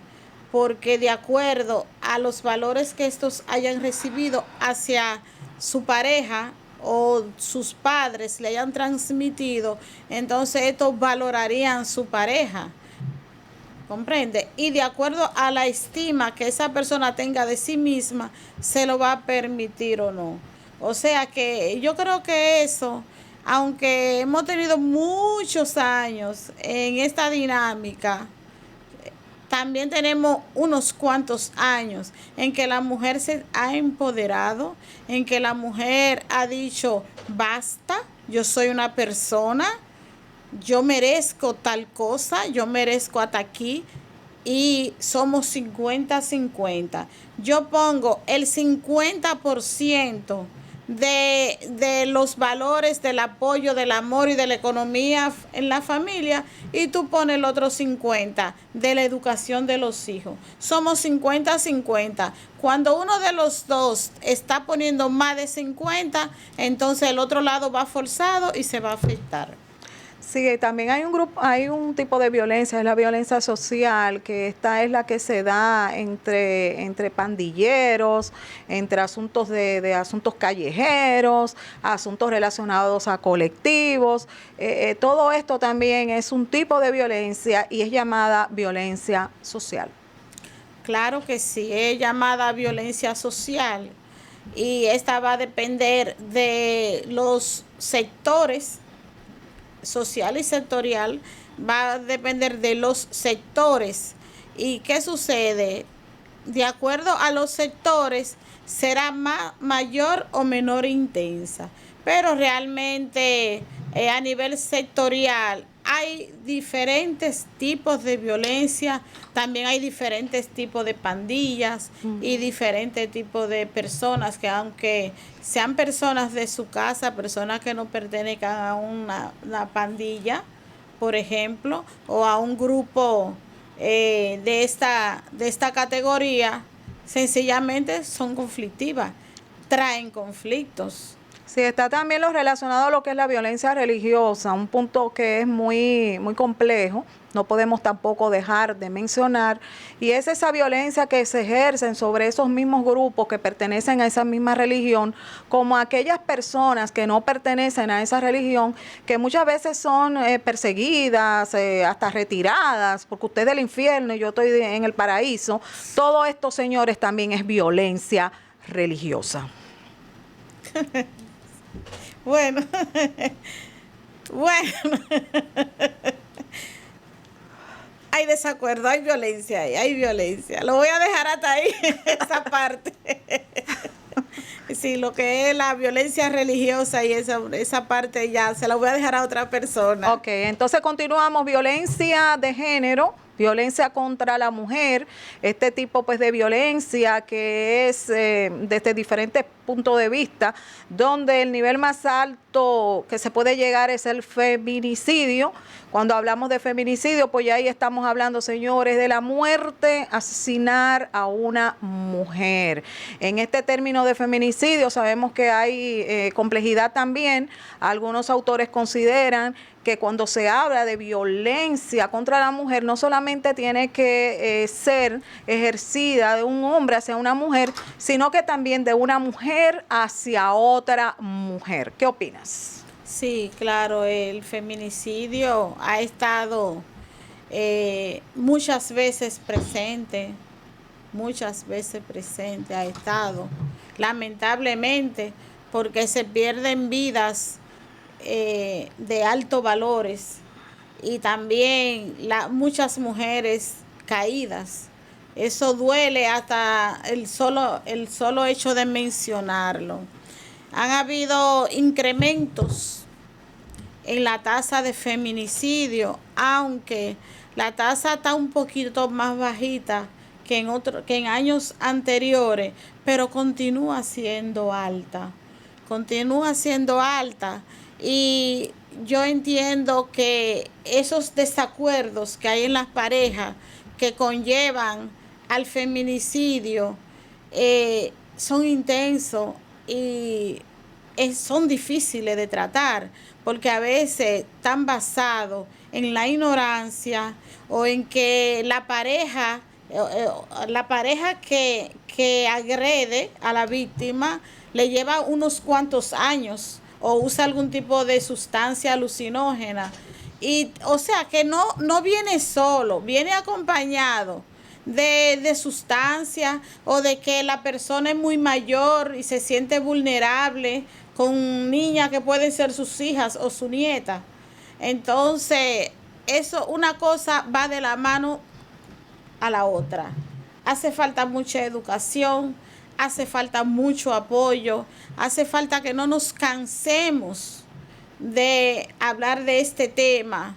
porque de acuerdo a los valores que estos hayan recibido hacia su pareja o sus padres le hayan transmitido, entonces estos valorarían su pareja, ¿comprende? Y de acuerdo a la estima que esa persona tenga de sí misma, se lo va a permitir o no. O sea que yo creo que eso, aunque hemos tenido muchos años en esta dinámica, también tenemos unos cuantos años en que la mujer se ha empoderado, en que la mujer ha dicho, basta, yo soy una persona, yo merezco tal cosa, yo merezco hasta aquí, y somos 50-50. Yo pongo el 50% de los valores, del apoyo, del amor y de la economía en la familia, y tú pones el otro 50% de la educación de los hijos. Somos 50-50. Cuando uno de los dos está poniendo más de 50, entonces el otro lado va forzado y se va a afectar.
Sí, también hay un tipo de violencia, es la violencia social, que esta es la que se da entre pandilleros, entre asuntos de asuntos callejeros, asuntos relacionados a colectivos. Todo esto también es un tipo de violencia y es llamada violencia social.
Claro que sí, es llamada violencia social y esta va a depender de los sectores social y sectorial, va a depender de los sectores. ¿Y qué sucede? De acuerdo a los sectores, será mayor o menor intensa. Pero realmente a nivel sectorial hay diferentes tipos de violencia, también hay diferentes tipos de pandillas y diferentes tipos de personas que aunque sean personas de su casa, personas que no pertenezcan a una pandilla, por ejemplo, o a un grupo de esta categoría, sencillamente son conflictivas, traen conflictos.
Sí, está también lo relacionado a lo que es la violencia religiosa, un punto que es muy, muy complejo, no podemos tampoco dejar de mencionar, y es esa violencia que se ejercen sobre esos mismos grupos que pertenecen a esa misma religión, como aquellas personas que no pertenecen a esa religión, que muchas veces son perseguidas, hasta retiradas, porque usted es del infierno y yo estoy en el paraíso. Todo esto, señores, también es violencia religiosa.
Bueno, bueno. Ay, desacuerdo, hay violencia ahí, hay violencia. Lo voy a dejar hasta ahí, esa parte. Sí, lo que es la violencia religiosa y esa parte ya se la voy a dejar a otra persona.
Ok, entonces continuamos, violencia de género, violencia contra la mujer, este tipo pues de violencia que es desde diferentes puntos de vista, donde el nivel más alto que se puede llegar es el feminicidio. Cuando hablamos de feminicidio, pues ya ahí estamos hablando, señores, de la muerte, asesinar a una mujer. En este término de feminicidio sabemos que hay complejidad también. Algunos autores consideran que cuando se habla de violencia contra la mujer, no solamente tiene que ser ejercida de un hombre hacia una mujer, sino que también de una mujer hacia otra mujer. ¿Qué opinas?
Sí, claro, el feminicidio ha estado muchas veces presente ha estado, lamentablemente, porque se pierden vidas de altos valores y también muchas mujeres caídas. Eso duele hasta el solo hecho de mencionarlo. Han habido incrementos en la tasa de feminicidio, aunque la tasa está un poquito más bajita que en años anteriores, pero continúa siendo alta. Y yo entiendo que esos desacuerdos que hay en las parejas que conllevan al feminicidio son intensos y son difíciles de tratar, porque a veces están basados en la ignorancia o en que la pareja que agrede a la víctima le lleva unos cuantos años o usa algún tipo de sustancia alucinógena. Y, o sea, que no viene solo, viene acompañado de sustancias o de que la persona es muy mayor y se siente vulnerable con niñas que pueden ser sus hijas o su nieta. Entonces, una cosa va de la mano a la otra. Hace falta mucha educación, hace falta mucho apoyo, hace falta que no nos cansemos de hablar de este tema,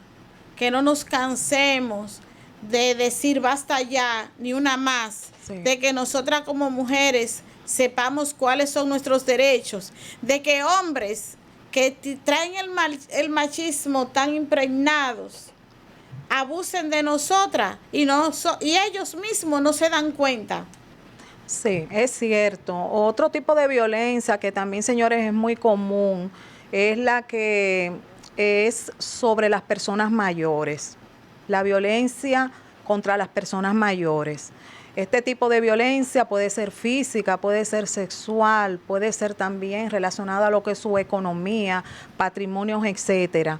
que no nos cansemos de decir basta ya, ni una más, sí, de que nosotras como mujeres sepamos cuáles son nuestros derechos, de que hombres que traen el machismo tan impregnados abusen de nosotras y ellos mismos no se dan cuenta.
Sí, es cierto. Otro tipo de violencia que también, señores, es muy común es la que es sobre las personas mayores. La violencia contra las personas mayores. Este tipo de violencia puede ser física, puede ser sexual, puede ser también relacionada a lo que es su economía, patrimonios, etcétera.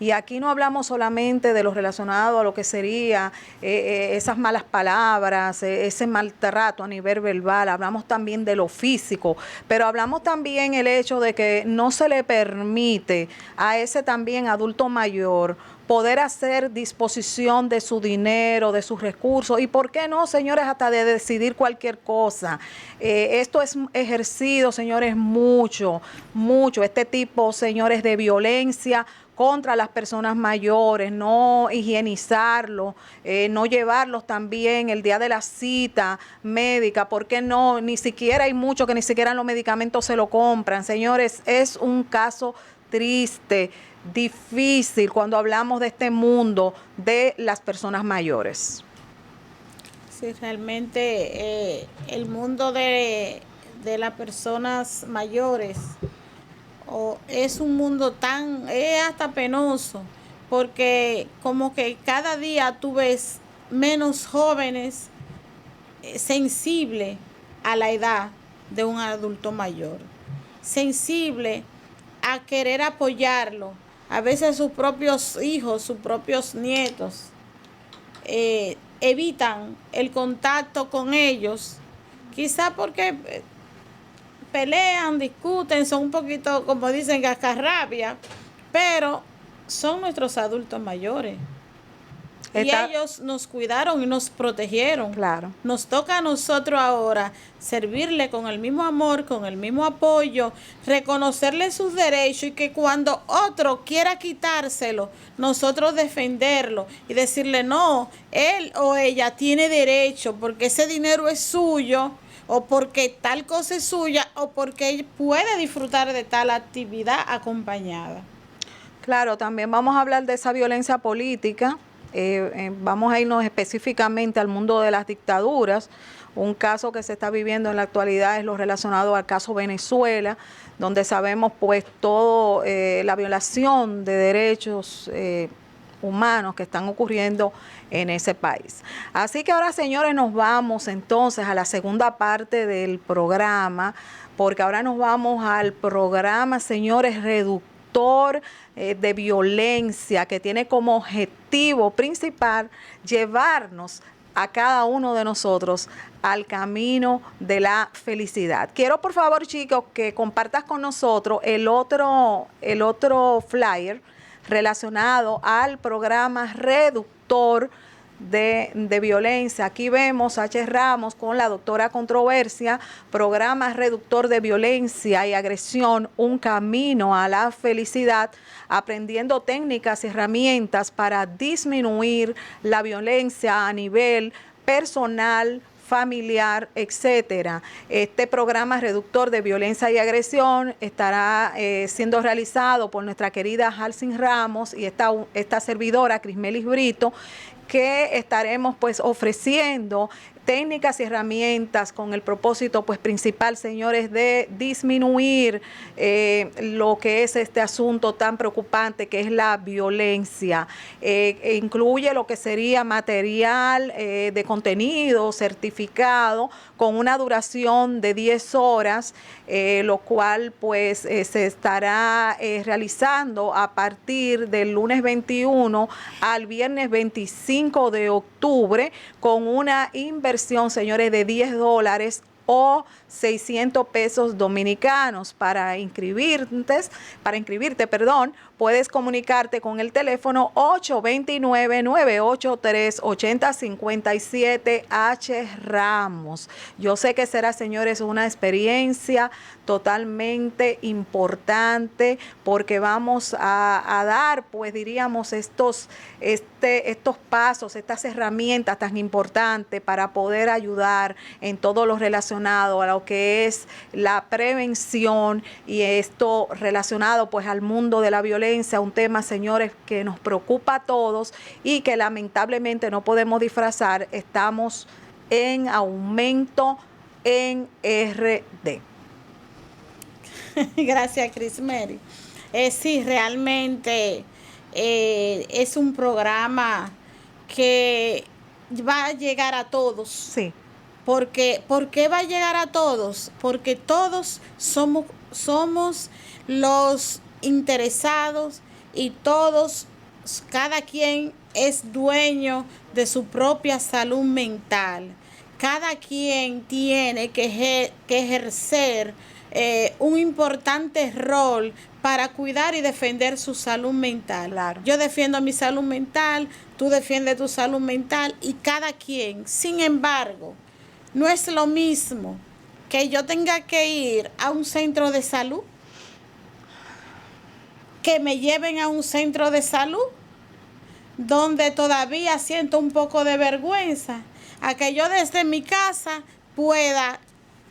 Y aquí no hablamos solamente de lo relacionado a lo que sería esas malas palabras, ese maltrato a nivel verbal, hablamos también de lo físico, pero hablamos también el hecho de que no se le permite a ese también adulto mayor poder hacer disposición de su dinero, de sus recursos, y por qué no, señores, hasta de decidir cualquier cosa. Esto es ejercido, señores, mucho, este tipo, señores, de violencia contra las personas mayores, no higienizarlos, no llevarlos también el día de la cita médica, porque no, ni siquiera hay muchos que ni siquiera los medicamentos se lo compran. Señores, es un caso triste, difícil cuando hablamos de este mundo de las personas mayores.
Sí, realmente el mundo de las personas mayores es un mundo es hasta penoso, porque como que cada día tú ves menos jóvenes sensibles a la edad de un adulto mayor, sensible a querer apoyarlo. A veces sus propios hijos, sus propios nietos evitan el contacto con ellos, quizá porque pelean, discuten, son un poquito, como dicen, cascarrabia, pero son nuestros adultos mayores. Y ellos nos cuidaron y nos protegieron.
Claro.
Nos toca a nosotros ahora servirle con el mismo amor, con el mismo apoyo, reconocerle sus derechos y que cuando otro quiera quitárselo, nosotros defenderlo y decirle no, él o ella tiene derecho porque ese dinero es suyo o porque tal cosa es suya o porque él puede disfrutar de tal actividad acompañada.
Claro, también vamos a hablar de esa violencia política. Vamos a irnos específicamente al mundo de las dictaduras. Un caso que se está viviendo en la actualidad es lo relacionado al caso Venezuela, donde sabemos pues todo la violación de derechos humanos que están ocurriendo en ese país. Así que ahora, señores, nos vamos entonces a la segunda parte del programa, porque ahora nos vamos al programa, señores, reductor de violencia, que tiene como objetivo principal llevarnos a cada uno de nosotros al camino de la felicidad. Quiero, por favor, chicos, que compartas con nosotros el otro flyer relacionado al programa reductor de violencia. Aquí vemos a H. Ramos con la doctora Controversia, programa reductor de violencia y agresión, un camino a la felicidad, aprendiendo técnicas y herramientas para disminuir la violencia a nivel personal, familiar, etcétera. Este programa reductor de violencia y agresión estará siendo realizado por nuestra querida Halsin Ramos y esta servidora, Crismelis Brito, que estaremos pues ofreciendo técnicas y herramientas con el propósito pues principal, señores, de disminuir lo que es este asunto tan preocupante que es la violencia. Incluye lo que sería material de contenido certificado con una duración de 10 horas, lo cual pues se estará realizando a partir del lunes 21 al viernes 25 de octubre con una inversión, señores, de $10 o 600 pesos dominicanos. Para inscribirte, puedes comunicarte con el teléfono 829-983-8057 H. Ramos. Yo sé que será, señores, una experiencia totalmente importante porque vamos a dar, pues diríamos, estos pasos, estas herramientas tan importantes para poder ayudar en todo lo relacionado a lo que es la prevención y esto relacionado pues al mundo de la violencia, un tema, señores, que nos preocupa a todos y que lamentablemente no podemos disfrazar. Estamos en aumento en RD.
Gracias, Crismelis. Sí, realmente es un programa que va a llegar a todos.
Sí.
¿Por qué va a llegar a todos? Porque todos somos los interesados y todos, cada quien es dueño de su propia salud mental. Cada quien tiene que ejercer un importante rol para cuidar y defender su salud mental.
Claro.
Yo defiendo mi salud mental, tú defiendes tu salud mental y cada quien. Sin embargo, no es lo mismo que yo tenga que ir a un centro de salud, que me lleven a un centro de salud donde todavía siento un poco de vergüenza, a que yo desde mi casa pueda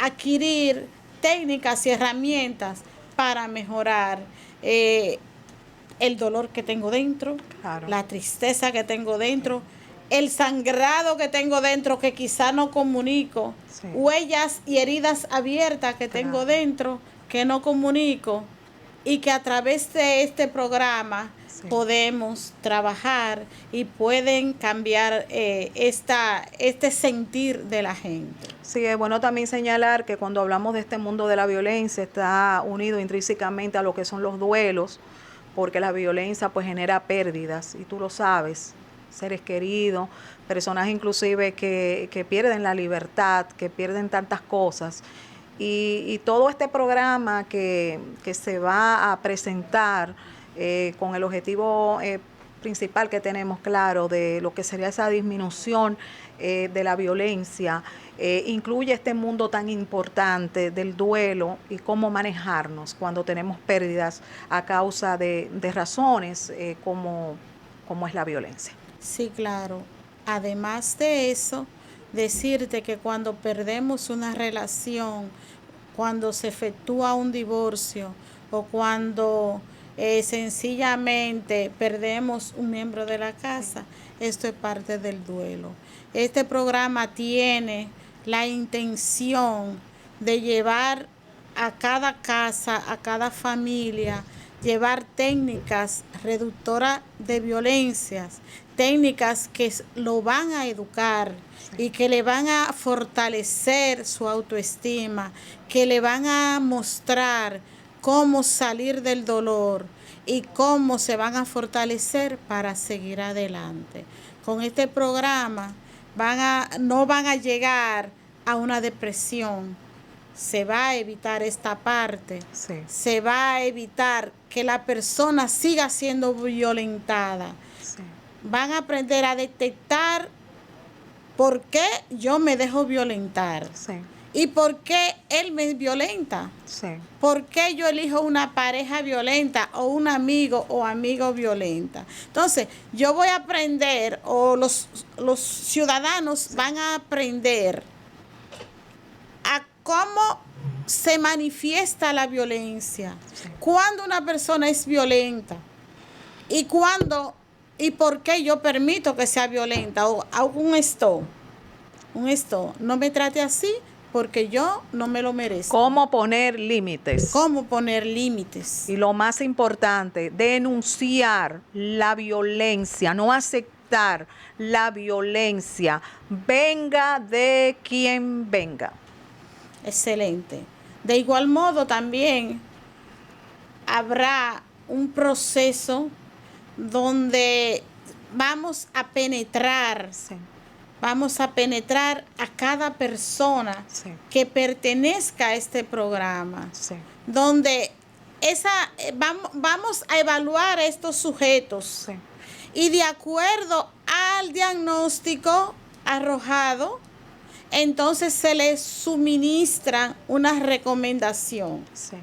adquirir técnicas y herramientas para mejorar el dolor que tengo dentro,
claro,
la tristeza que tengo dentro, el sangrado que tengo dentro que quizá no comunico, sí, huellas y heridas abiertas que tengo dentro que no comunico y que a través de este programa sí podemos trabajar y pueden cambiar este sentir de la gente.
Sí, es bueno también señalar que cuando hablamos de este mundo de la violencia está unido intrínsecamente a lo que son los duelos, porque la violencia pues genera pérdidas y tú lo sabes, seres queridos, personas inclusive que pierden la libertad, que pierden tantas cosas. Y todo este programa que se va a presentar con el objetivo principal que tenemos claro de lo que sería esa disminución de la violencia, incluye este mundo tan importante del duelo y cómo manejarnos cuando tenemos pérdidas a causa de razones como es la violencia.
Sí, claro. Además de eso, decirte que cuando perdemos una relación, cuando se efectúa un divorcio o cuando sencillamente perdemos un miembro de la casa, esto es parte del duelo. Este programa tiene la intención de llevar a cada casa, a cada familia, llevar técnicas reductoras de violencias, técnicas que lo van a educar y que le van a fortalecer su autoestima, que le van a mostrar cómo salir del dolor y cómo se van a fortalecer para seguir adelante. Con este programa no van a llegar a una depresión. Se va a evitar esta parte, sí. Se va a evitar que la persona siga siendo violentada. Sí. Van a aprender a detectar por qué yo me dejo violentar. Sí. ¿Y por qué él me violenta? Sí. ¿Por qué yo elijo una pareja violenta o un amigo o amigo violenta? Entonces, yo voy a aprender, o los ciudadanos van a aprender a cómo se manifiesta la violencia, sí. Cuando una persona es violenta y cuándo y por qué yo permito que sea violenta, o hago un stop, no me trate así porque yo no me lo merezco.
¿Cómo poner límites?
¿Cómo poner límites?
Y lo más importante, denunciar la violencia, no aceptar la violencia, venga de quien venga.
Excelente. De igual modo también habrá un proceso donde vamos a penetrar, sí. Vamos a penetrar a cada persona, sí. Que pertenezca a este programa, sí. Donde vamos a evaluar a estos sujetos, sí. Y de acuerdo al diagnóstico arrojado, entonces se les suministra una recomendación. Sí.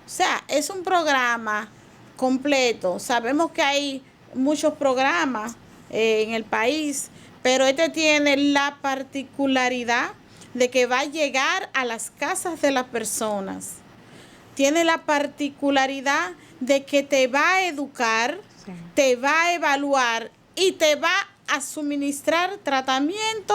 O sea, es un programa completo. Sabemos que hay muchos programas en el país, pero este tiene la particularidad de que va a llegar a las casas de las personas. Tiene la particularidad de que te va a educar, sí. Te va a evaluar y te va a suministrar tratamiento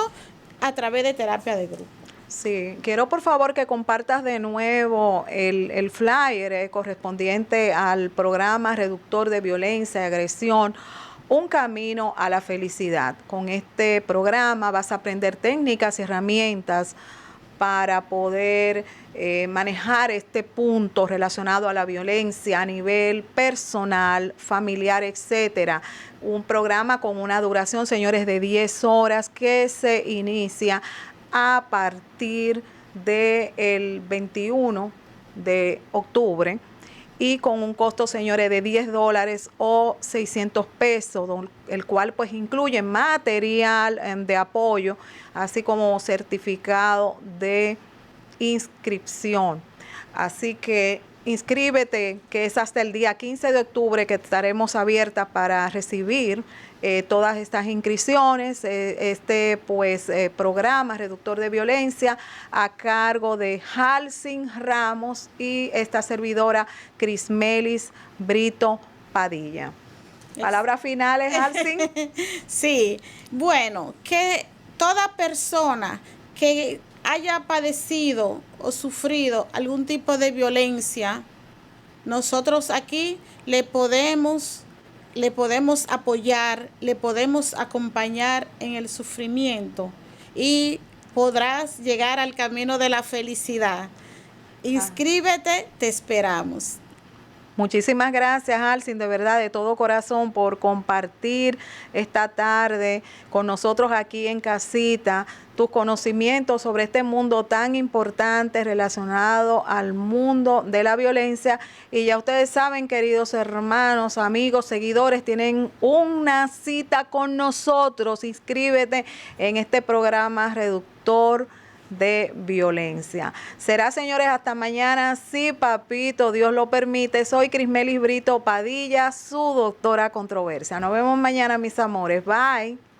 a través de terapia de grupo.
Sí, quiero por favor que compartas de nuevo el flyer correspondiente al programa reductor de violencia y agresión, Un Camino a la Felicidad. Con este programa vas a aprender técnicas y herramientas para poder manejar este punto relacionado a la violencia a nivel personal, familiar, etcétera. Un programa con una duración, señores, de 10 horas que se inicia a partir del 21 de octubre y con un costo, señores, de $10 o 600 pesos, el cual pues incluye material de apoyo, así como certificado de inscripción. Así que inscríbete, que es hasta el día 15 de octubre que estaremos abiertas para recibir todas estas inscripciones, programa reductor de violencia a cargo de Halsin Ramos y esta servidora Crismelis Brito Padilla. ¿Palabras finales, Halsin?
Sí, bueno, que toda persona que haya padecido o sufrido algún tipo de violencia, nosotros aquí le podemos apoyar, le podemos acompañar en el sufrimiento y podrás llegar al camino de la felicidad. Inscríbete, te esperamos.
Muchísimas gracias, Alcin, de verdad, de todo corazón, por compartir esta tarde con nosotros aquí en casita tus conocimientos sobre este mundo tan importante relacionado al mundo de la violencia. Y ya ustedes saben, queridos hermanos, amigos, seguidores, tienen una cita con nosotros. Inscríbete en este programa Reductor de Violencia. Será, señores, hasta mañana, sí, papito, Dios lo permite. Soy Crismelis Brito Padilla, su doctora controversia. Nos vemos mañana, mis amores. Bye.